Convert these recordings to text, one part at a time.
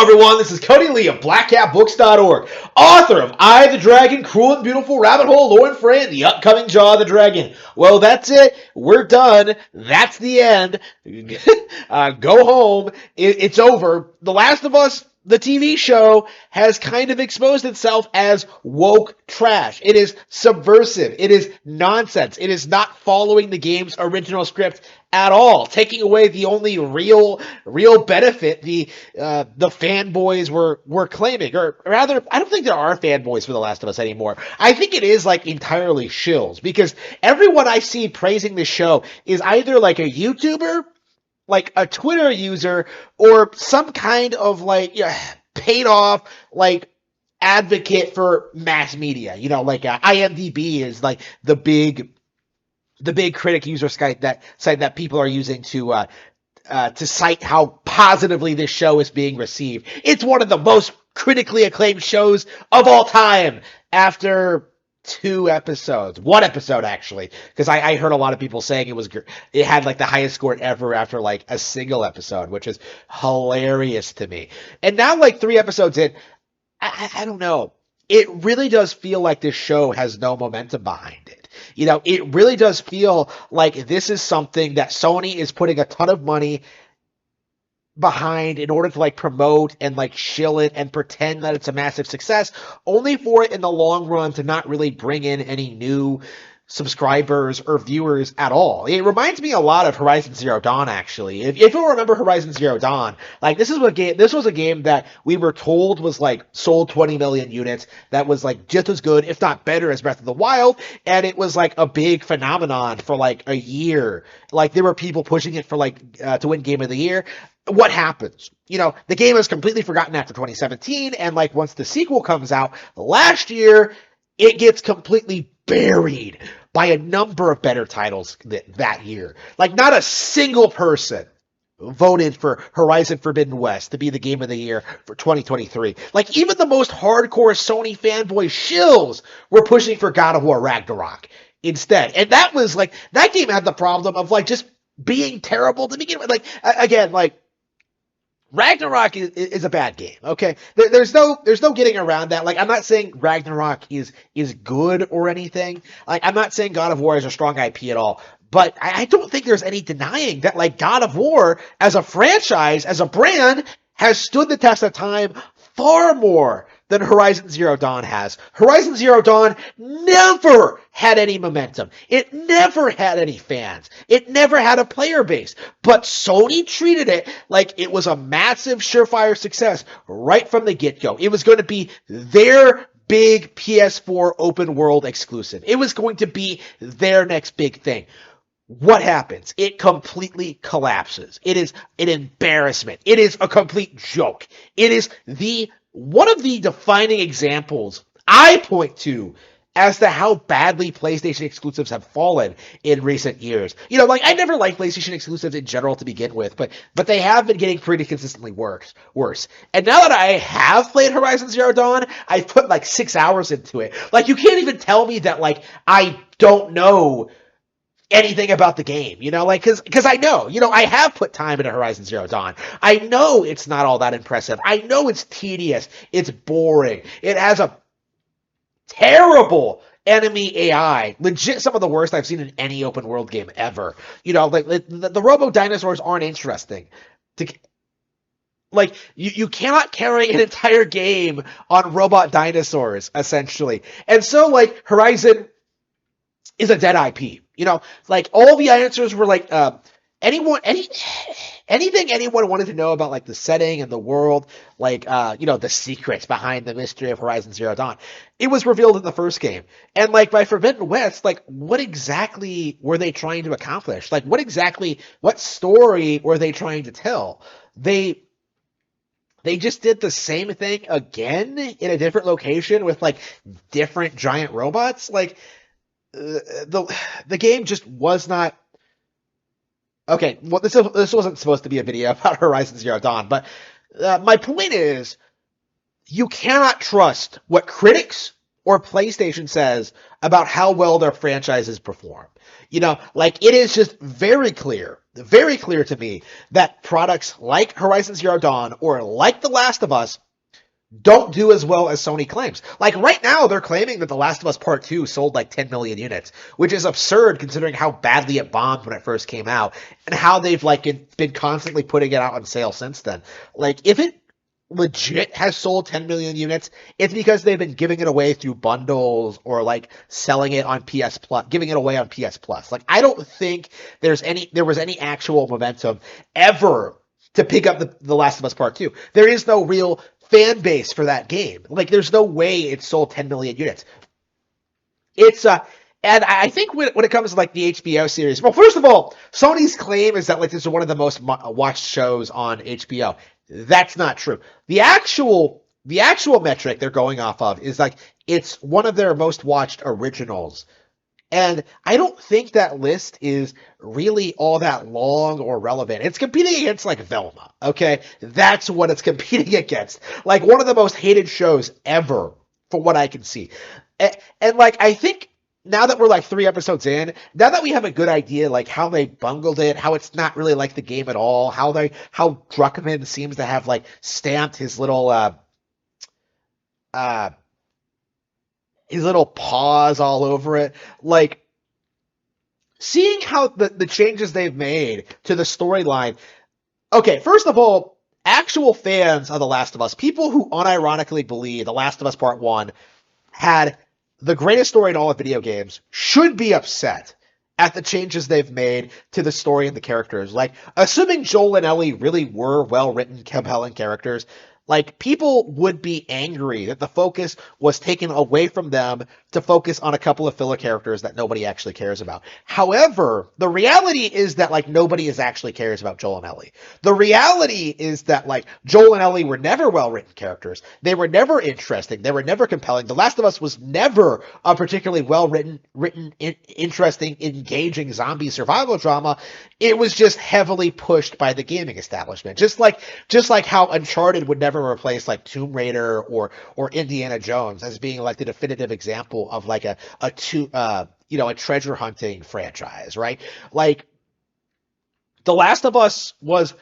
Hello, everyone. This is Cody Lee of BlackCatBooks.org, author of I, the Dragon, Cruel and Beautiful, Rabbit Hole, Lore and Frey, and the upcoming Jaw of the Dragon. Well, that's it. We're done. That's the end. Go home. It's over. The Last of Us, the TV show, has kind of exposed itself as woke trash. It is subversive. It is nonsense. It is not following the game's original script at all, taking away the only real benefit the fanboys were claiming. Or rather, I don't think there are fanboys for The Last of Us anymore. I think it is like entirely shills, because everyone I see praising the show is either like a YouTuber, like a Twitter user, or some kind of like paid off like advocate for mass media. You know, like IMDb is like the big critic user site that people are using to cite how positively this show is being received. It's one of the most critically acclaimed shows of all time after 2 episodes. 1 episode, actually, because I heard a lot of people saying it had like the highest score ever after like a single episode, which is hilarious to me. And now, like 3 episodes in, I don't know. It really does feel like this show has no momentum behind it. You know, it really does feel like this is something that Sony is putting a ton of money behind in order to like promote and like shill it and pretend that it's a massive success, only for it in the long run to not really bring in any new subscribers or viewers at all. It reminds me a lot of Horizon Zero Dawn, actually. If you remember Horizon Zero Dawn, like this was a game that we were told was like sold 20 million units, that was like just as good, if not better, as Breath of the Wild, and it was like a big phenomenon for like a year. Like there were people pushing it for like to win Game of the Year. What happens? You know, the game is completely forgotten after 2017, and like once the sequel comes out last year, it gets completely buried by a number of better titles that year. Like not a single person voted for Horizon Forbidden West to be the game of the year for 2023. Like even the most hardcore Sony fanboy shills were pushing for God of War Ragnarok instead. And that was like, that game had the problem of like just being terrible to begin with. Like again, like Ragnarok is a bad game. Okay, there's no getting around that. Like I'm not saying Ragnarok is good or anything. Like I'm not saying God of War is a strong IP at all. But I don't think there's any denying that like God of War as a franchise, as a brand, has stood the test of time far more than Horizon Zero Dawn has. Horizon Zero Dawn never had any momentum. It never had any fans. It never had a player base. But Sony treated it like it was a massive, surefire success right from the get-go. It was going to be their big PS4 open world exclusive. It was going to be their next big thing. What happens? It completely collapses. It is an embarrassment. It is a complete joke. It is one of the defining examples I point to as to how badly PlayStation exclusives have fallen in recent years. You know, like I never liked PlayStation exclusives in general to begin with, but they have been getting pretty consistently worse. And now that I have played Horizon Zero Dawn, I've put like 6 hours into it. Like you can't even tell me that like I don't know anything about the game, you know, like, cause I know, you know, I have put time into Horizon Zero Dawn. I know it's not all that impressive. I know it's tedious. It's boring. It has a terrible enemy AI, legit some of the worst I've seen in any open world game ever. You know, like the robo dinosaurs aren't interesting. Like you cannot carry an entire game on robot dinosaurs, essentially. And so like Horizon is a dead IP. You know, like all the answers were like anything anyone wanted to know about like the setting and the world, like you know, the secrets behind the mystery of Horizon Zero Dawn. It was revealed in the first game. And like by Forbidden West, like what exactly were they trying to accomplish? Like what story were they trying to tell? They just did the same thing again in a different location with like different giant robots. Like the game just was not okay. Well, this wasn't supposed to be a video about Horizon Zero Dawn, but my point is, you cannot trust what critics or PlayStation says about how well their franchises perform. You know, like it is just very clear very clear to me that products like Horizon Zero Dawn or like The Last of Us don't do as well as Sony claims. Like right now, they're claiming that The Last of Us Part 2 sold like 10 million units, which is absurd considering how badly it bombed when it first came out and how they've like been constantly putting it out on sale since then. Like if it legit has sold 10 million units, it's because they've been giving it away through bundles or like selling it on PS Plus, giving it away on PS Plus. Like I don't think there was any actual momentum ever to pick up the Last of Us Part 2. There is no real fan base for that game. Like there's no way it sold 10 million units. It's and I think when it comes to like the HBO series, well, first of all, Sony's claim is that like this is one of the most watched shows on HBO. That's not true. The actual metric they're going off of is like it's one of their most watched originals. And I don't think that list is really all that long or relevant. It's competing against like Velma, okay? That's what it's competing against. Like one of the most hated shows ever, from what I can see. And like I think now that we're like 3 episodes in, now that we have a good idea like how they bungled it, how it's not really like the game at all, how Druckmann seems to have like stamped uh his little paws all over it, like seeing how the changes they've made to the storyline. Okay, first of all, actual fans of The Last of Us, people who unironically believe The Last of Us Part 1 had the greatest story in all of video games, should be upset at the changes they've made to the story and the characters. Like, assuming Joel and Ellie really were well-written, compelling characters, like, people would be angry that the focus was taken away from them to focus on a couple of filler characters that nobody actually cares about. However, the reality is that, like, nobody actually cares about Joel and Ellie. The reality is that, like, Joel and Ellie were never well-written characters. They were never interesting. They were never compelling. The Last of Us was never a particularly well-written, interesting, engaging zombie survival drama. It was just heavily pushed by the gaming establishment. Just like how Uncharted would never replace like Tomb Raider or Indiana Jones as being like the definitive example of like a treasure hunting franchise, right? Like The Last of Us was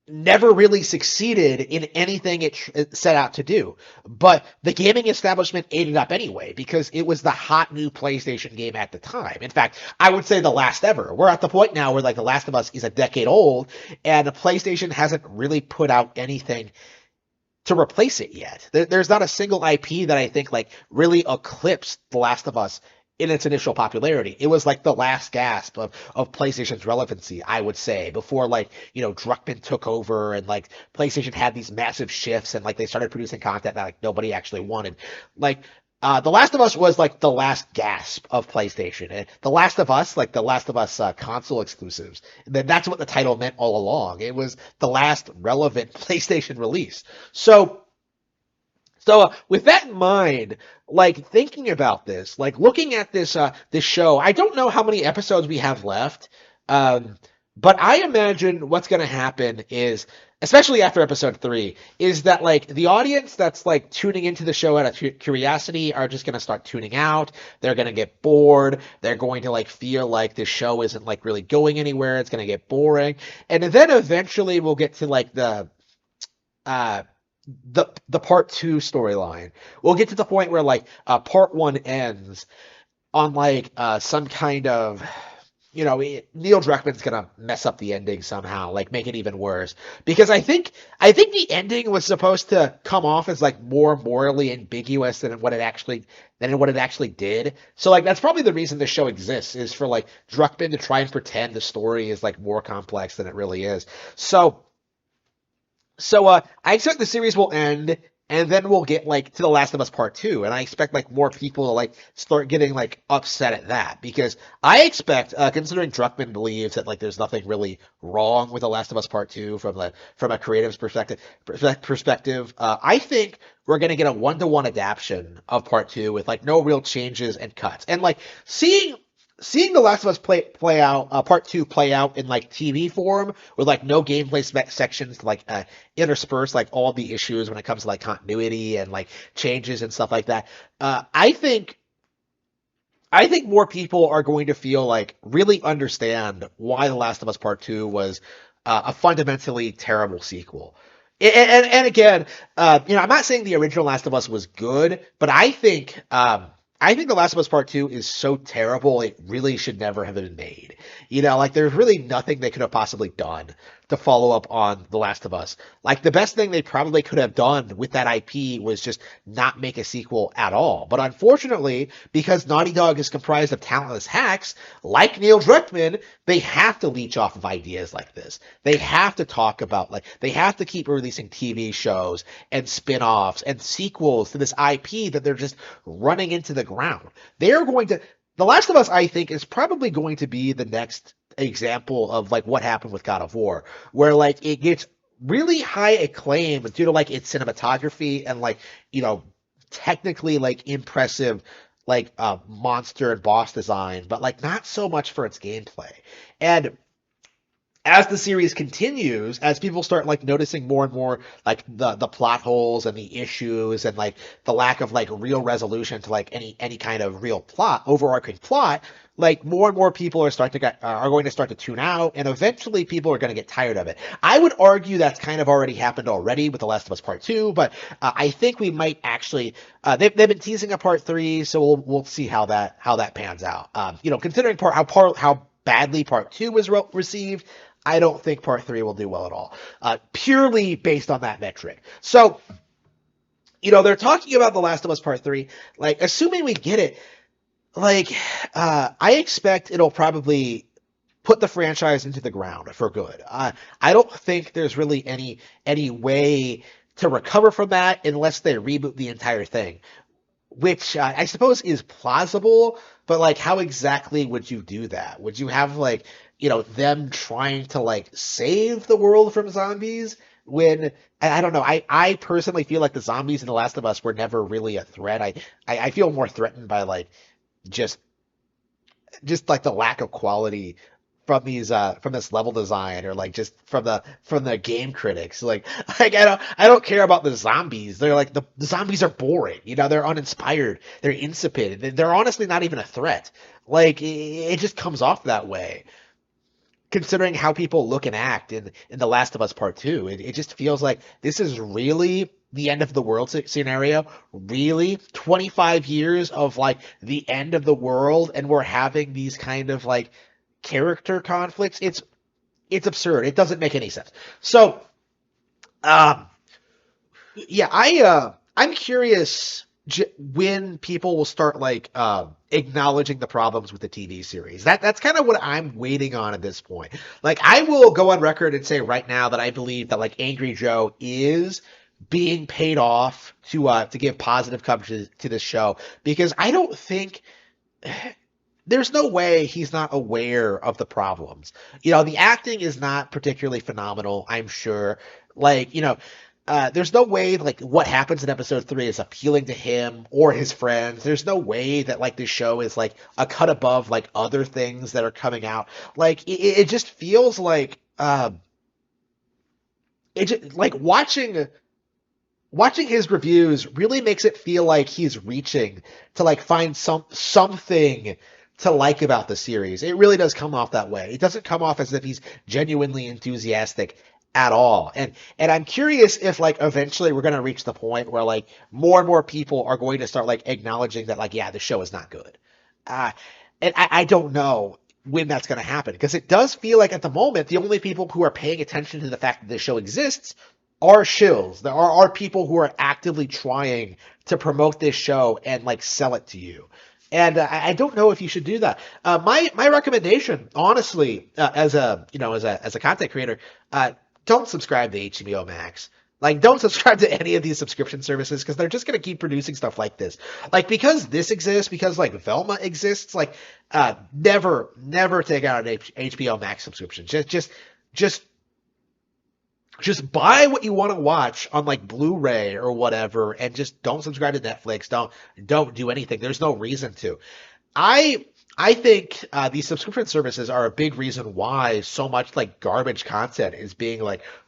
never really succeeded in anything it set out to do. But the gaming establishment ate it up anyway because it was the hot new PlayStation game at the time. In fact, I would say the last ever. We're at the point now where like The Last of Us is a decade old and PlayStation hasn't really put out anything to replace it yet. There's not a single IP that I think like really eclipsed The Last of Us in its initial popularity. It was like the last gasp of PlayStation's relevancy, I would say, before like, Druckmann took over and like PlayStation had these massive shifts and like they started producing content that like nobody actually wanted. Like The Last of Us was like the last gasp of PlayStation. And The Last of Us, like The Last of Us console exclusives, that's what the title meant all along. It was the last relevant PlayStation release. So with that in mind, like thinking about this, like looking at this show, I don't know how many episodes we have left, but I imagine what's going to happen is, especially after episode 3, is that like the audience that's like tuning into the show out of curiosity are just going to start tuning out. They're going to get bored. They're going to like feel like this show isn't like really going anywhere. It's going to get boring, and then eventually we'll get to like the part 2 storyline. We'll get to the point where like part 1 ends on like some kind of Neil Druckmann's gonna mess up the ending somehow, like make it even worse. Because I think the ending was supposed to come off as like more morally ambiguous than what it actually did. So like that's probably the reason the show exists, is for like Druckmann to try and pretend the story is like more complex than it really is. So I expect the series will end, and then we'll get like to The Last of Us Part 2, and I expect like more people to like start getting like upset at that, because I expect, considering Druckmann believes that like there's nothing really wrong with The Last of Us Part 2 from a creative's perspective, I think we're gonna get a 1-to-1 adaptation of Part 2 with like no real changes and cuts, and like seeing The Last of Us play out, Part 2 play out in like TV form with like no gameplay sections to like intersperse like all the issues when it comes to like continuity and like changes and stuff like that. I think I think more people are going to feel like really understand why The Last of Us Part Two was a fundamentally terrible sequel. And again, I'm not saying the original Last of Us was good, but I think The Last of Us Part Two is so terrible it really should never have been made. Like there's really nothing they could have possibly done to follow up on The Last of Us. Like the best thing they probably could have done with that IP was just not make a sequel at all. But unfortunately, because Naughty Dog is comprised of talentless hacks like Neil Druckmann, they have to leech off of ideas like this. They have to talk about they have to keep releasing TV shows and spin-offs and sequels to this IP that they're just running into the ground. They're going to The Last of Us, I think, is probably going to be the next example of what happened with God of War, where it gets really high acclaim due to its cinematography and you know technically impressive monster and boss design, but not so much for its gameplay. And as the series continues, as people start noticing more and more the plot holes and the issues and the lack of real resolution to any kind of real plot, overarching plot, more and more people are going to start to tune out, and eventually people are going to get tired of it. I would argue that's kind of already happened already with The Last of Us Part Two, but I think we might actually they've been teasing a Part Three, so we'll see how that pans out. Considering how badly Part Two was received, I don't think Part 3 will do well at all, purely based on that metric. So, they're talking about The Last of Us Part 3. Assuming we get it, I expect it'll probably put the franchise into the ground for good. I don't think there's really any way to recover from that unless they reboot the entire thing, which I suppose is plausible, but how exactly would you do that? Would you have them trying to save the world from zombies when I don't know. I personally feel like the zombies in The Last of Us were never really a threat. I feel more threatened by just the lack of quality from this level design, or just from the game critics. I don't care about the zombies. They're the zombies are boring. They're uninspired. They're insipid. They're honestly not even a threat. It just comes off that way, considering how people look and act in The Last of Us Part 2. It just feels like this is really the end of the world scenario. Really? 25 years of the end of the world, and we're having these kind of character conflicts. It's absurd. It doesn't make any sense. So, um, yeah, I'm curious when people will start acknowledging the problems with the TV series. That's kind of what I'm waiting on at this point. I will go on record and say right now that I believe that Angry Joe is being paid off to give positive coverage to this show, because I don't think there's no way he's not aware of the problems. The acting is not particularly phenomenal, I'm sure. There's no way what happens in episode 3 is appealing to him or his friends. There's no way that this show is a cut above other things that are coming out. It just feels it just, watching his reviews really makes it feel like he's reaching to find something to like about the series. It really does come off that way. It doesn't come off as if he's genuinely enthusiastic at all. And I'm curious if eventually we're going to reach the point where more and more people are going to start acknowledging that yeah, the show is not good. Uh and I don't know when that's going to happen, because it does feel like at the moment the only people who are paying attention to the fact that this show exists are shills. There are people who are actively trying to promote this show and sell it to you. And I don't know if you should do that. My recommendation, honestly, as a content creator, don't subscribe to HBO Max. Don't subscribe to any of these subscription services, because they're just going to keep producing stuff like this. Because this exists, because Velma exists, never take out an HBO Max subscription. Just just buy what you want to watch on Blu-ray or whatever, and just don't subscribe to Netflix. Don't do anything. There's no reason to. I I think these subscription services are a big reason why so much garbage content is being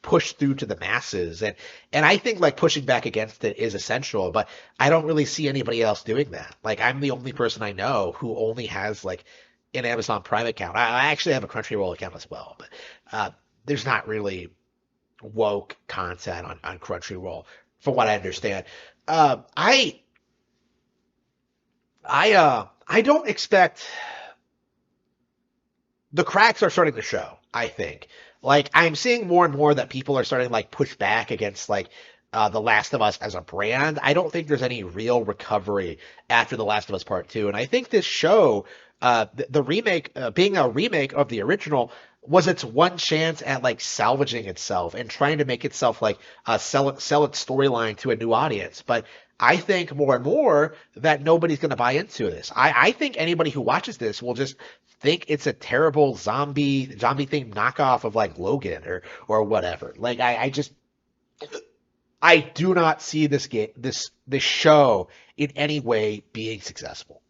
pushed through to the masses. And I think like pushing back against it is essential, but I don't really see anybody else doing that. Like I'm the only person I know who only has like an Amazon Prime account. I actually have a Crunchyroll account as well, but there's not really woke content on Crunchyroll, from what I understand. Uh, I I don't expect the cracks are starting to show, I think. Like I'm seeing more and more that people are starting to like push back against like The Last of Us as a brand. I don't think there's any real recovery after The Last of Us Part 2. And I think this show, the remake, being a remake of the original, was its one chance at like salvaging itself and trying to make itself like sell its storyline to a new audience. But I think more and more that nobody's going to buy into this. I think anybody who watches this will just think it's a terrible zombie thing knockoff of like Logan or whatever. Like I just I do not see this game this show in any way being successful.